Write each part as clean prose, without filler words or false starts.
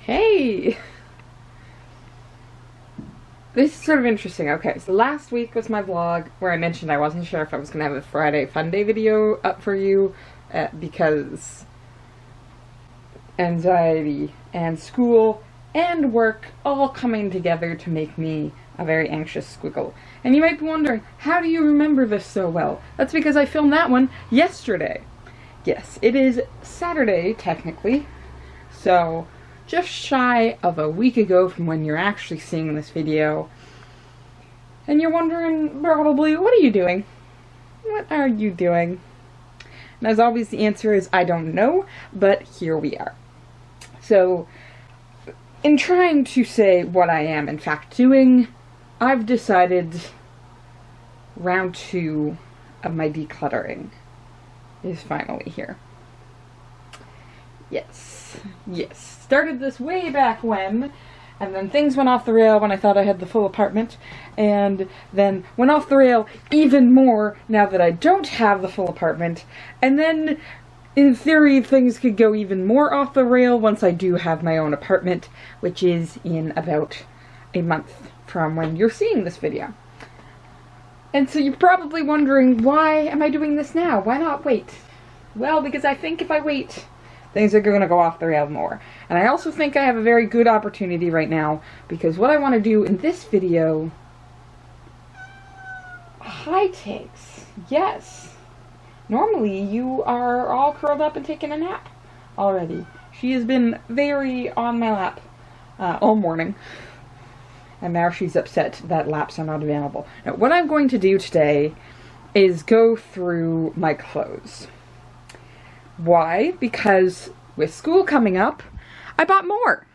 Hey! This is sort of interesting. Okay, so last week was my vlog where I mentioned I wasn't sure if I was going to have a Friday Fun Day video up for you because anxiety and school and work all coming together to make me a very anxious squiggle. And you might be wondering, how do you remember this so well? That's because I filmed that one yesterday. Yes, it is Saturday, technically, so just shy of a week ago from when you're actually seeing this video. And you're wondering, probably, what are you doing? What are you doing? And as always, the answer is, I don't know, but here we are. So, in trying to say what I am in fact doing, I've decided round 2 of my decluttering is finally here. Yes. Started this way back when, and then things went off the rail when I thought I had the full apartment, and then went off the rail even more now that I don't have the full apartment, and then in theory things could go even more off the rail once I do have my own apartment, which is in about a month from when you're seeing this video. And so you're probably wondering, why am I doing this now? Why not wait? Well, because I think if I wait, things are going to go off the rail more. And I also think I have a very good opportunity right now, because what I want to do in this video... High takes. Yes. Normally you are all curled up and taking a nap already. She has been very on my lap all morning. And now she's upset that laps are not available. Now, what I'm going to do today is go through my clothes. Why? Because with school coming up, I bought more.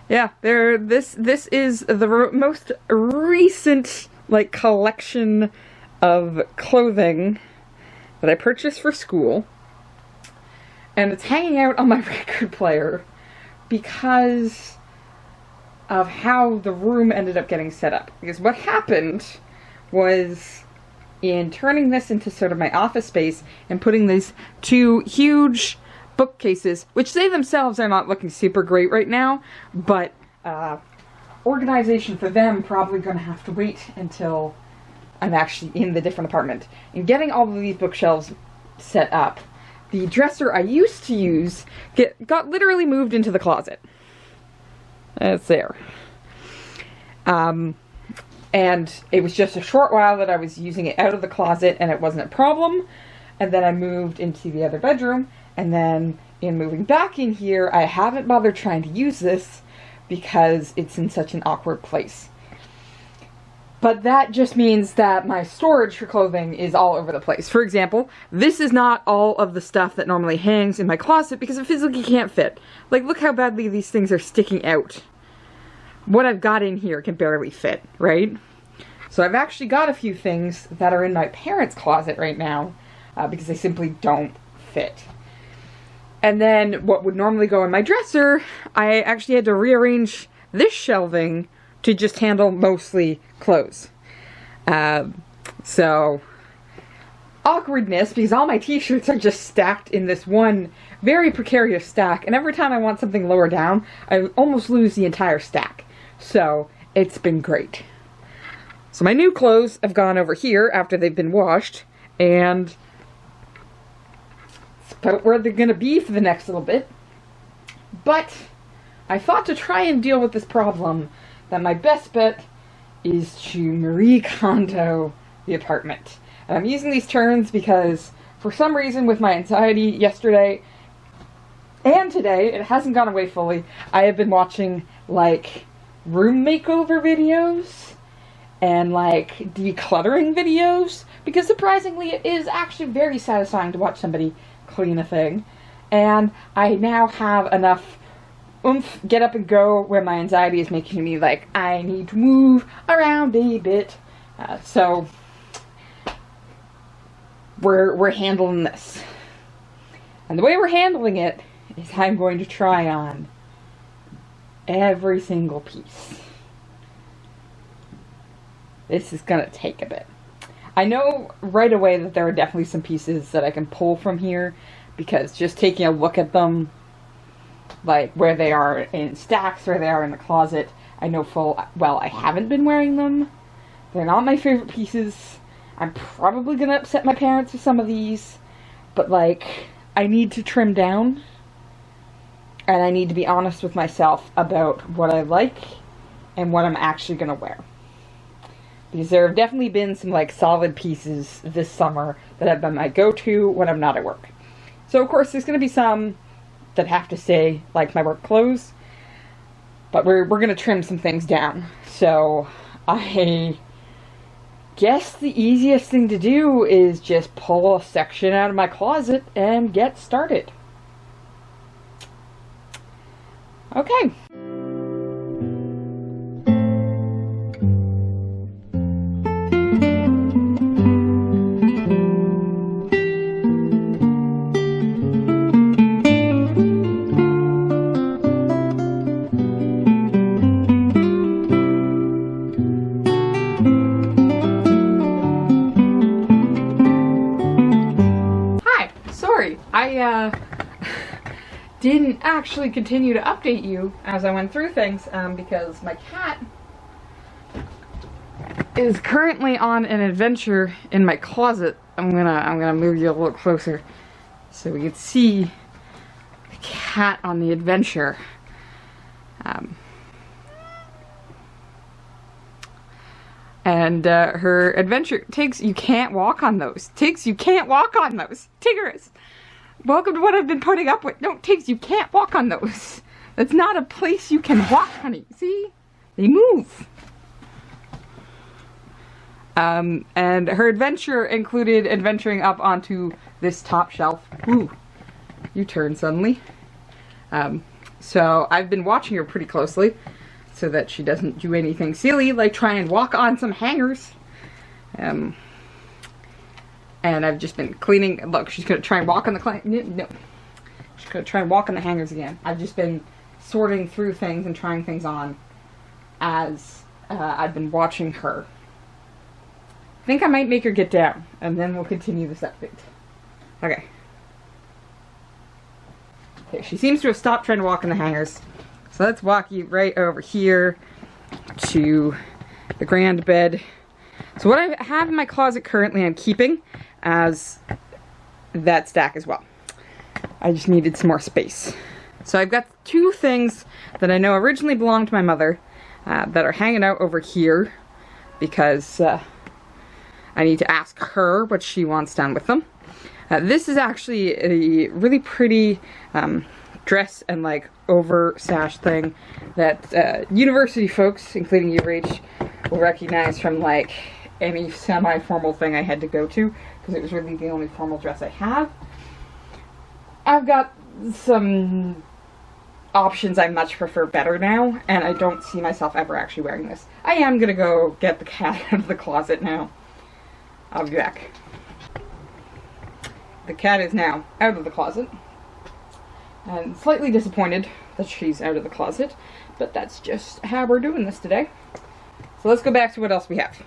Yeah, this is the most recent collection of clothing that I purchased for school, and it's hanging out on my record player because of how the room ended up getting set up. Because what happened was, in turning this into sort of my office space and putting these two huge bookcases, which they themselves are not looking super great right now, but organization for them probably going to have to wait until I'm actually in the different apartment. And getting all of these bookshelves set up, the dresser I used to use got literally moved into the closet. It's there. And it was just a short while that I was using it out of the closet and it wasn't a problem. And then I moved into the other bedroom, and then in moving back in here, I haven't bothered trying to use this because it's in such an awkward place. But that just means that my storage for clothing is all over the place. For example, this is not all of the stuff that normally hangs in my closet because it physically can't fit. Like, look how badly these things are sticking out. What I've got in here can barely fit, right? So I've actually got a few things that are in my parents' closet right now because they simply don't fit. And then what would normally go in my dresser, I actually had to rearrange this shelving to just handle mostly clothes. So, awkwardness, because all my t-shirts are just stacked in this one very precarious stack, and every time I want something lower down, I almost lose the entire stack. So, it's been great. So my new clothes have gone over here after they've been washed, and it's about where they're going to be for the next little bit. But I thought, to try and deal with this problem, that my best bet is to Marie Kondo the apartment. And I'm using these terms because, for some reason, with my anxiety yesterday and today, it hasn't gone away fully. I have been watching, room makeover videos and, decluttering videos, because surprisingly, it is actually very satisfying to watch somebody clean a thing. And I now have enough oomph, get up and go, where my anxiety is making me I need to move around a bit. So we're handling this. And the way we're handling it is I'm going to try on every single piece. This is gonna take a bit. I know right away that there are definitely some pieces that I can pull from here, because just taking a look at them, like where they are in stacks, where they are in the closet. I know full well I haven't been wearing them. They're not my favorite pieces. I'm probably gonna upset my parents with some of these, but like, I need to trim down, and I need to be honest with myself about what I like and what I'm actually gonna wear. Because there have definitely been some like solid pieces this summer that have been my go-to when I'm not at work. So of course there's gonna be some that have to stay, like my work clothes, but we're gonna trim some things down. So I guess the easiest thing to do is just pull a section out of my closet and get started. Okay. I didn't actually continue to update you as I went through things because my cat is currently on an adventure in my closet. I'm gonna move you a little closer so we can see the cat on the adventure. And her adventure takes, you can't walk on those. Tiggs, you can't walk on those. Tiggers, welcome to what I've been putting up with. No, Tiggs, you can't walk on those. That's not a place you can walk, honey. See? They move. And her adventure included adventuring up onto this top shelf. Ooh, you turn suddenly. So I've been watching her pretty closely so that she doesn't do anything silly like try and walk on some hangers. And I've just been cleaning. Look, she's gonna try and walk on the no. She's gonna try and walk on the hangers again. I've just been sorting through things and trying things on as I've been watching her. I think I might make her get down, and then we'll continue this update. Okay. Okay, she seems to have stopped trying to walk on the hangers. So let's walk you right over here to the grand bed. So what I have in my closet currently I'm keeping as that stack as well. I just needed some more space. So I've got two things that I know originally belonged to my mother that are hanging out over here because I need to ask her what she wants done with them. This is actually a really pretty dress and like over sash thing that university folks, including UH, will recognize from like any semi-formal thing I had to go to because it was really the only formal dress I have. I've got some options I much prefer better now, and I don't see myself ever actually wearing this. I am gonna go get the cat out of the closet now. I'll be back. The cat is now out of the closet. And slightly disappointed that she's out of the closet, but that's just how we're doing this today. So let's go back to what else we have.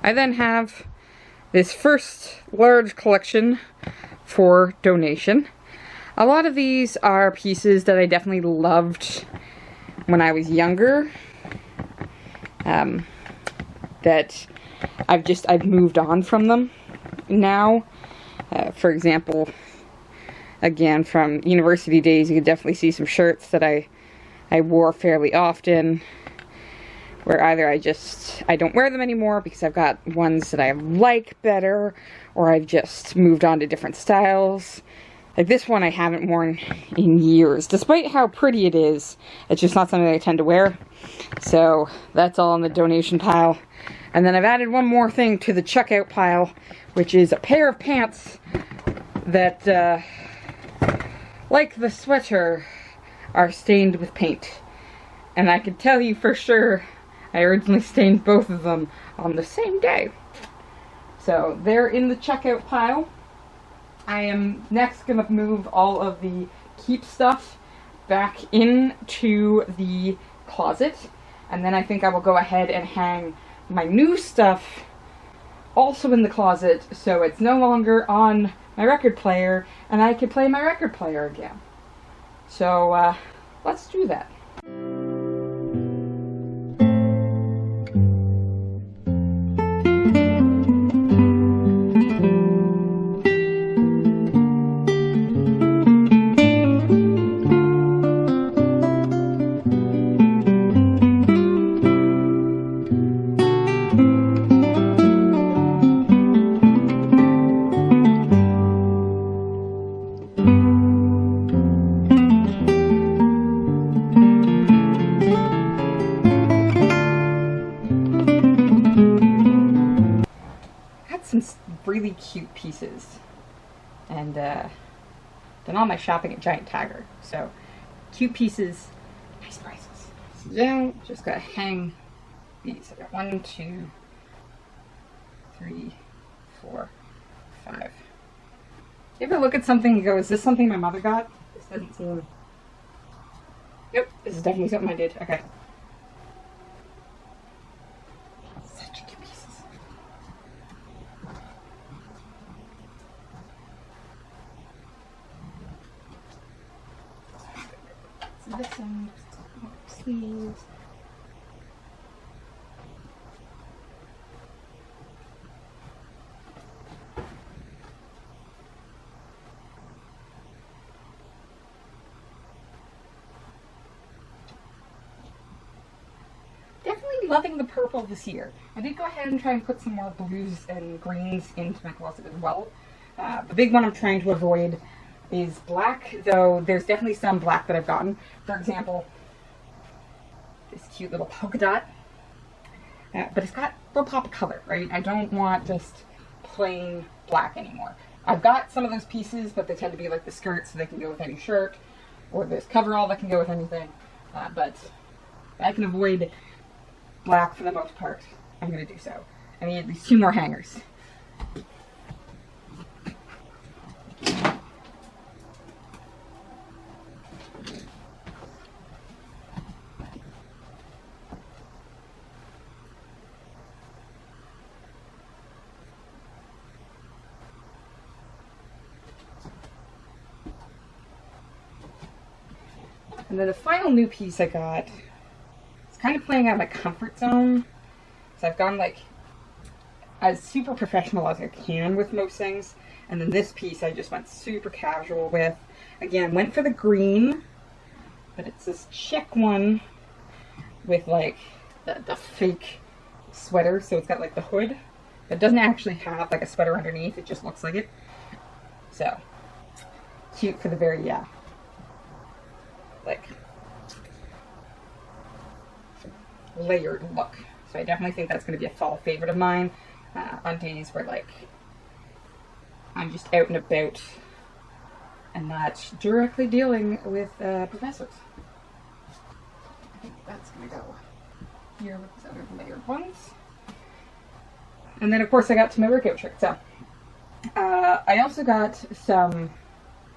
I then have this first large collection for donation. A lot of these are pieces that I definitely loved when I was younger. That I've moved on from them now. For example, again, from university days, you could definitely see some shirts that I wore fairly often, where either I don't wear them anymore because I've got ones that I like better, or I've just moved on to different styles. Like this one I haven't worn in years, despite how pretty it is. It's just not something I tend to wear. So that's all in the donation pile. And then I've added one more thing to the checkout pile, which is a pair of pants that, like the sweater, are stained with paint. And I can tell you for sure, I originally stained both of them on the same day. So they're in the checkout pile. I am next going to move all of the keep stuff back into the closet. And then I think I will go ahead and hang my new stuff also in the closet, so it's no longer on my record player, and I could play my record player again. So let's do that. Some really cute pieces, and done all my shopping at Giant Tiger, so cute pieces, nice prices. So now just gotta hang these. I got 1, 2, 3, 4, 5. You ever look at something and go, is this something my mother got? This doesn't seem... Yep, this is definitely something I did. Okay. Such cute pieces. So this one, sleeves. Definitely loving the purple this year. I did go ahead and try and put some more blues and greens into my closet as well. The big one I'm trying to avoid is black, though there's definitely some black that I've gotten. For example, this cute little polka dot. But it's got a little pop of color, right? I don't want just plain black anymore. I've got some of those pieces, but they tend to be like the skirt, so they can go with any shirt, or this coverall that can go with anything. But I can avoid black for the most part. I'm going to do so. I need at least 2 more hangers. And then the final new piece I got, it's kind of playing out of my comfort zone. So I've gone like as super professional as I can with most things. And then this piece I just went super casual with. Again, went for the green, but it's this check one with like the fake sweater. So it's got like the hood. It doesn't actually have like a sweater underneath. It just looks like it. So cute for the very, like layered look. So I definitely think that's going to be a fall favorite of mine on days where like I'm just out and about and not directly dealing with professors. I think that's going to go here with these other layered ones. And then of course I got to my workout shirt. So I also got some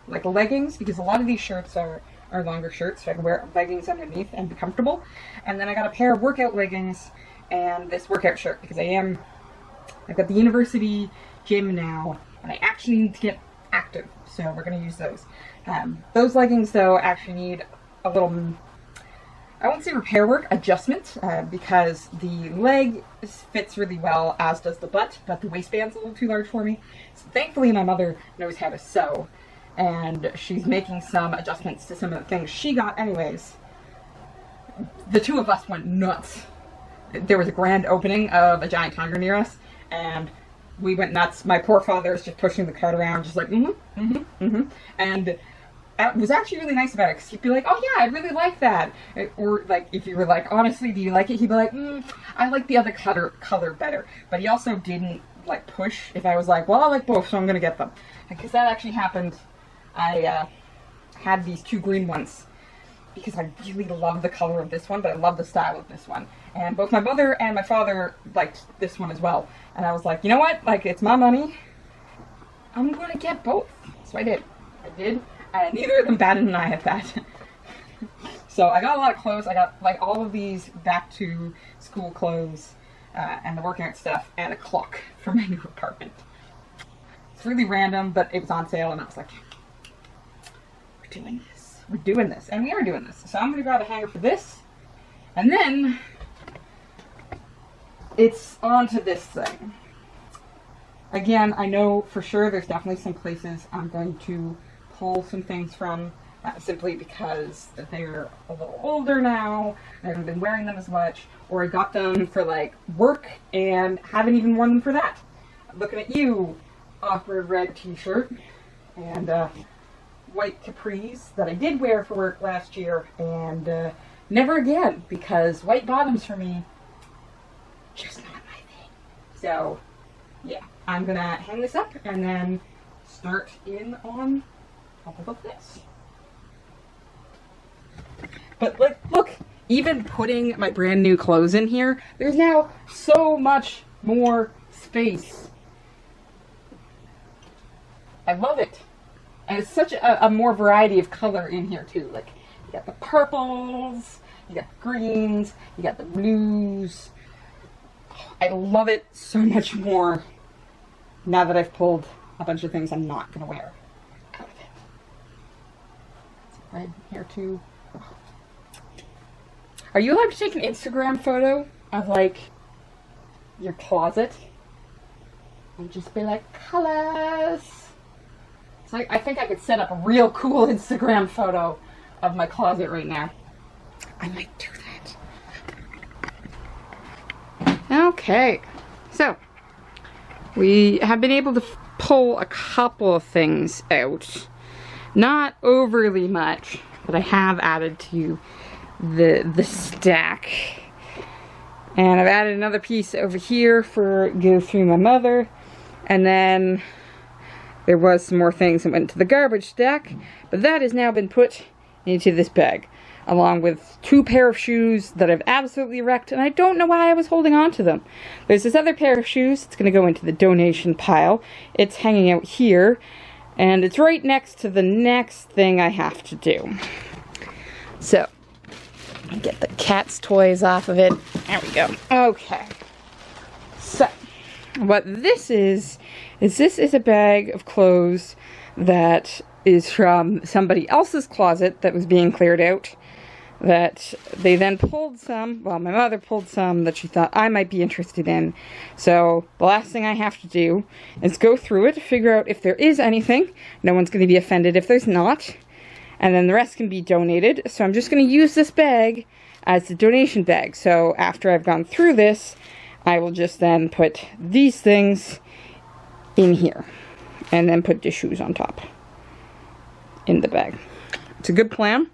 like leggings, because a lot of these shirts are longer shirts, so I can wear leggings underneath and be comfortable. And then I got a pair of workout leggings and this workout shirt, because I've got the university gym now, and I actually need to get active, so we're going to use those. Those leggings, though, actually need a little, I won't say repair work, adjustment, because the leg fits really well, as does the butt, but the waistband's a little too large for me. So thankfully my mother knows how to sew, and she's making some adjustments to some of the things she got anyways. The two of us went nuts. There was a grand opening of a Giant Tiger near us, and we went nuts. My poor father is just pushing the cart around, just like, And it was actually really nice about it, because he'd be like, oh yeah, I really like that. Or like, if you were like, honestly, do you like it? He'd be like, I like the other color better. But he also didn't like push if I was like, well, I like both, so I'm going to get them. Because that actually happened. I had these 2 green ones because I really love the color of this one, but I love the style of this one. And both my mother and my father liked this one as well. And I was like, you know what? Like, it's my money. I'm going to get both. So I did. And neither of them batted an eye at that. So I got a lot of clothes. I got like all of these back to school clothes and the workout stuff and a clock for my new apartment. It's really random, but it was on sale and I was like, we're doing this. We're doing this. And we are doing this. So I'm going to grab a hanger for this. And then it's onto this thing. Again, I know for sure there's definitely some places I'm going to pull some things from simply because they're a little older now. I haven't been wearing them as much, or I got them for like work and haven't even worn them for that. Looking at you, awkward red t-shirt and white capris that I did wear for work last year and never again, because white bottoms for me, just not my thing. So yeah, I'm gonna hang this up and then start in on top of this. But look, even putting my brand new clothes in here, there's now so much more space. I love it. And it's such a more variety of color in here too. Like, you got the purples, you got the greens, you got the blues. I love it so much more now that I've pulled a bunch of things I'm not going to wear out of it. It's red here too. Are you allowed to take an Instagram photo of like your closet and just be like, colors? It's like, I think I could set up a real cool Instagram photo of my closet right now. I might do that. Okay, so we have been able to pull a couple of things out. Not overly much, but I have added to the stack. And I've added another piece over here for go through my mother. And then there was some more things that went into the garbage stack, but that has now been put into this bag, along with 2 pair of shoes that I've absolutely wrecked, and I don't know why I was holding on to them. There's this other pair of shoes. It's going to go into the donation pile. It's hanging out here, and it's right next to the next thing I have to do. So, get the cat's toys off of it. There we go. Okay. So, what this is this is a bag of clothes that is from somebody else's closet that was being cleared out. That they then pulled some, well, my mother pulled some that she thought I might be interested in. So the last thing I have to do is go through it, figure out if there is anything. No one's going to be offended if there's not. And then the rest can be donated. So I'm just going to use this bag as the donation bag. So after I've gone through this, I will just then put these things in here. And then put the shoes on top in the bag. It's a good plan.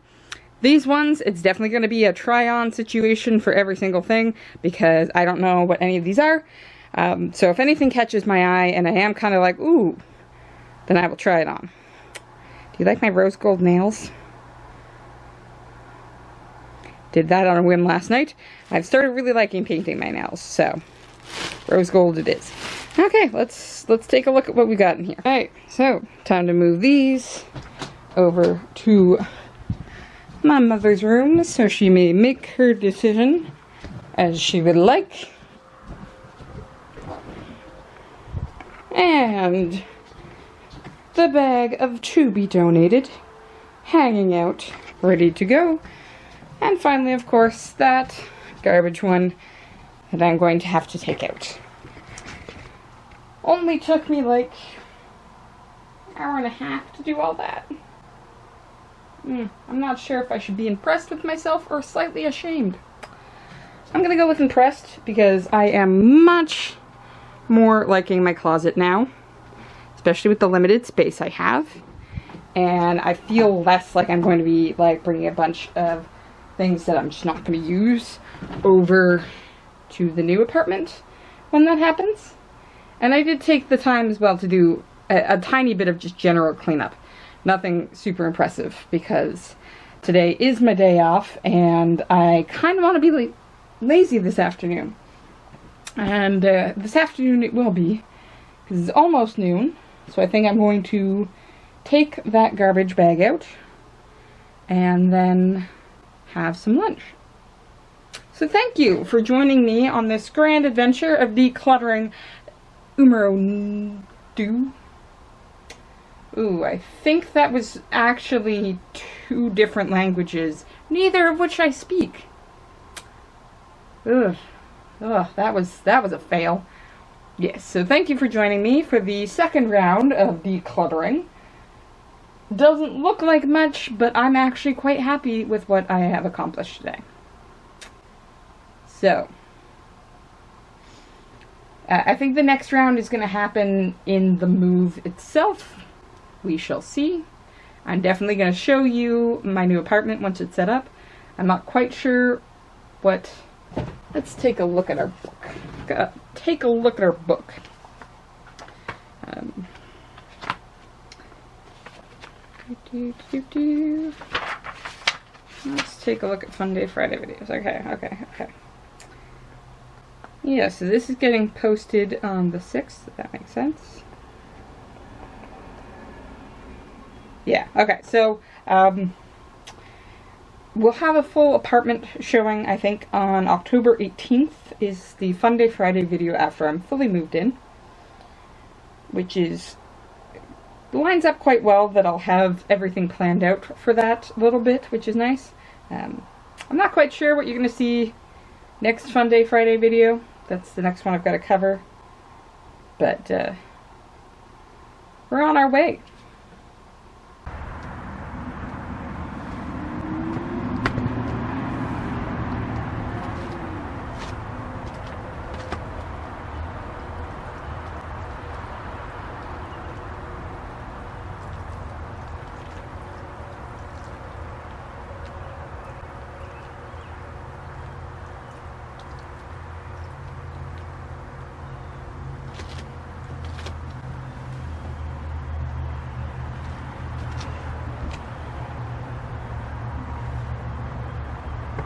These ones, it's definitely going to be a try-on situation for every single thing because I don't know what any of these are. So if anything catches my eye and I am kind of like, ooh, then I will try it on. Do you like my rose gold nails? Did that on a whim last night. I've started really liking painting my nails, so rose gold it is. Okay, let's take a look at what we got in here. Alright, so time to move these over to my mother's room so she may make her decision as she would like. And the bag of to be donated hanging out, ready to go. And finally, of course, that garbage one that I'm going to have to take out. Only took me like an hour and a half to do all that. I'm not sure if I should be impressed with myself or slightly ashamed. I'm gonna go with impressed because I am much more liking my closet now, especially with the limited space I have. And I feel less like I'm going to be like bringing a bunch of things that I'm just not going to use over to the new apartment when that happens. And I did take the time as well to do a tiny bit of just general cleanup. Nothing super impressive because today is my day off and I kind of want to be lazy this afternoon. And this afternoon it will be because it's almost noon. So I think I'm going to take that garbage bag out and then have some lunch. So thank you for joining me on this grand adventure of decluttering numero 2. Ooh, I think that was actually 2 different languages, neither of which I speak. Ugh. Ugh, that was a fail. Yes, so thank you for joining me for the second round of decluttering. Doesn't look like much, but I'm actually quite happy with what I have accomplished today. So, I think the next round is going to happen in the move itself. We shall see. I'm definitely going to show you my new apartment once it's set up. I'm not quite sure what... Let's take a look at our book. Take a look at our book. Let's take a look at Fun Day Friday videos. Okay. Yeah, so this is getting posted on the 6th, if that makes sense. Yeah, okay, so we'll have a full apartment showing, I think, on October 18th is the Fun Day Friday video after I'm fully moved in, which is lines up quite well that I'll have everything planned out for that little bit, which is nice. I'm not quite sure what you're going to see next Fun Day Friday video. That's the next one I've got to cover. But we're on our way.